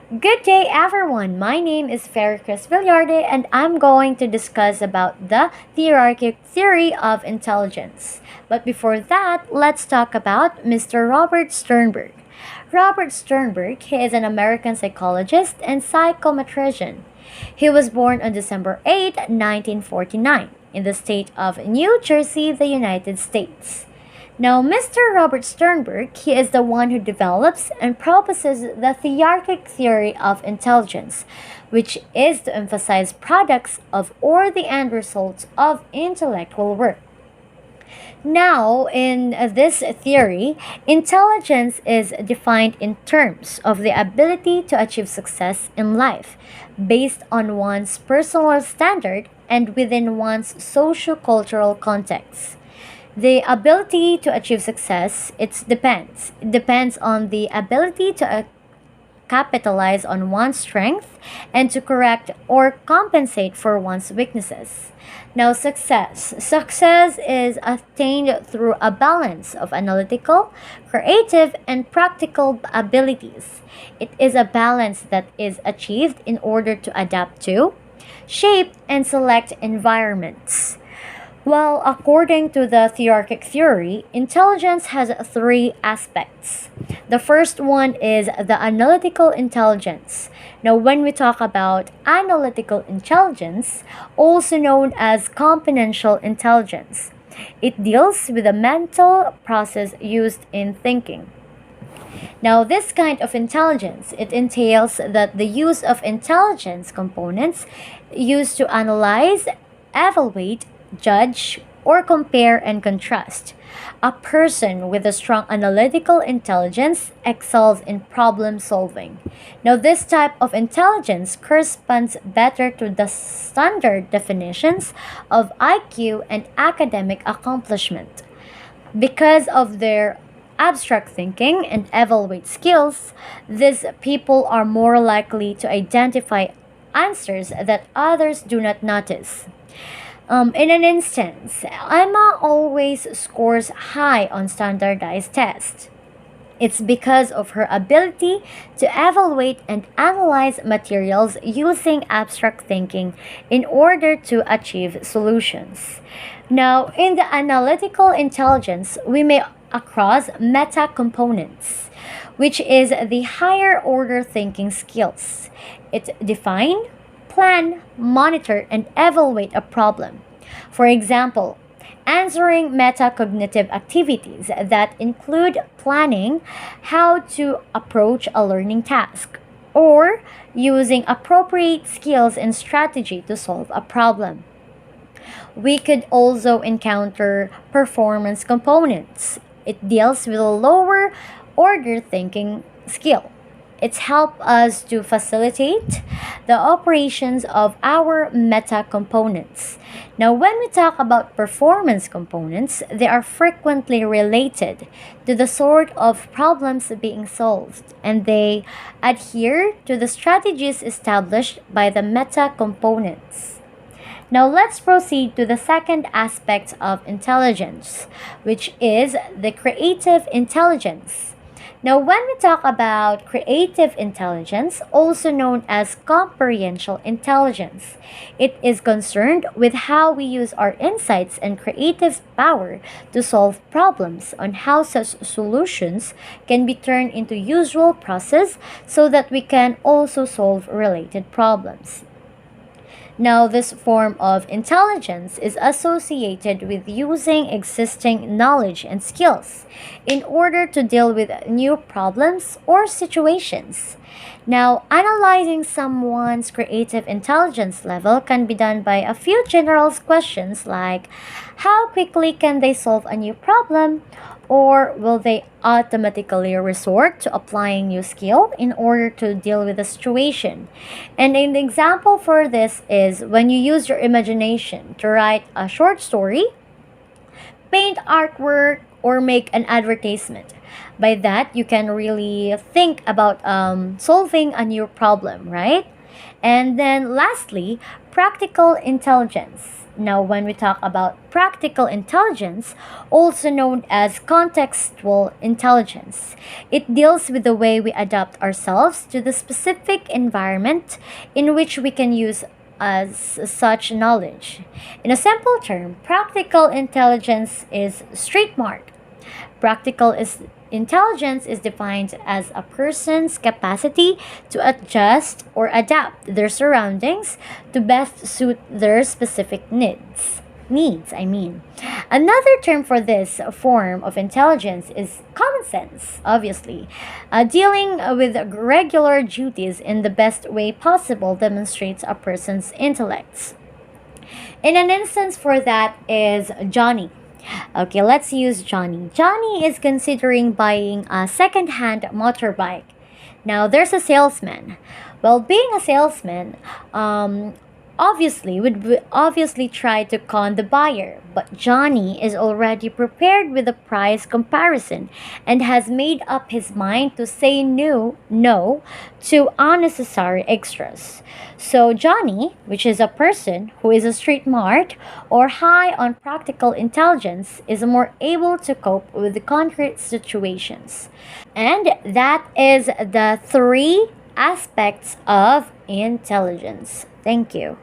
Good day, everyone. My name is Villarde, and I'm going to discuss about the Thiarchic theory of intelligence. But before that, let's talk about Mr. Robert Sternberg. Robert Sternberg, he is an American psychologist and psychometrician. He was born on December 8, 1949, in the state of New Jersey, the United States. Now, Mr. Robert Sternberg, he is the one who develops and proposes the Thiarchic theory of intelligence, which is to emphasize products of or the end results of intellectual work. Now, in this theory, intelligence is defined in terms of the ability to achieve success in life based on one's personal standard and within one's socio-cultural context. The ability to achieve success, it depends on the ability to capitalize on one's strength and to correct or compensate for one's weaknesses. Now, success is attained through a balance of analytical, creative, and practical abilities. It is a balance that is achieved in order to adapt to, shape, and select environments. Well, according to the Thiarchic theory, intelligence has three aspects. The first one is the analytical intelligence. Now, when we talk about analytical intelligence, also known as componential intelligence, it deals with the mental process used in thinking. Now, this kind of intelligence, it entails that the use of intelligence components used to analyze, evaluate, judge, or compare and contrast. A person with a strong analytical intelligence excels in problem solving. Now, this type of intelligence corresponds better to the standard definitions of IQ and academic accomplishment. Because of their abstract thinking and evaluate skills, these people are more likely to identify answers that others do not notice. In an instance, Emma always scores high on standardized tests. It's because of her ability to evaluate and analyze materials using abstract thinking in order to achieve solutions. Now, in the analytical intelligence, we may across meta components, which is the higher order thinking skills. It define, plan, monitor, and evaluate a problem. For example, answering metacognitive activities that include planning how to approach a learning task or using appropriate skills and strategy to solve a problem. We could also encounter performance components. It deals with a lower order thinking skill. It's help us to facilitate the operations of our meta components. Now, when we talk about performance components, they are frequently related to the sort of problems being solved, and they adhere to the strategies established by the meta components. Now, let's proceed to the second aspect of intelligence, which is the creative intelligence. Now, when we talk about creative intelligence, also known as comprehensial intelligence, it is concerned with how we use our insights and creative power to solve problems on how such solutions can be turned into usual process so that we can also solve related problems. Now, this form of intelligence is associated with using existing knowledge and skills in order to deal with new problems or situations. Now, analyzing someone's creative intelligence level can be done by a few general questions like how quickly can they solve a new problem, or will they automatically resort to applying new skill in order to deal with the situation? And an example for this is when you use your imagination to write a short story, paint artwork, or make an advertisement. By that, you can really think about solving a new problem, right? And then lastly, practical intelligence. Now, when we talk about practical intelligence, also known as contextual intelligence, it deals with the way we adapt ourselves to the specific environment in which we can use as such knowledge. In a simple term, practical intelligence is street smart. Practical is Intelligence is defined as a person's capacity to adjust or adapt their surroundings to best suit their specific needs, I mean. Another term for this form of intelligence is common sense, obviously. Dealing with regular duties in the best way possible demonstrates a person's intellects. In an instance for that is Johnny. Okay, let's use Johnny. Johnny is considering buying a second-hand motorbike. Now, there's a salesman. Well, being a salesman, would obviously try to con the buyer, but Johnny is already prepared with a price comparison and has made up his mind to say no to unnecessary extras. So Johnny, which is a person who is a street smart or high on practical intelligence, is more able to cope with the concrete situations. And that is the three aspects of intelligence. Thank you.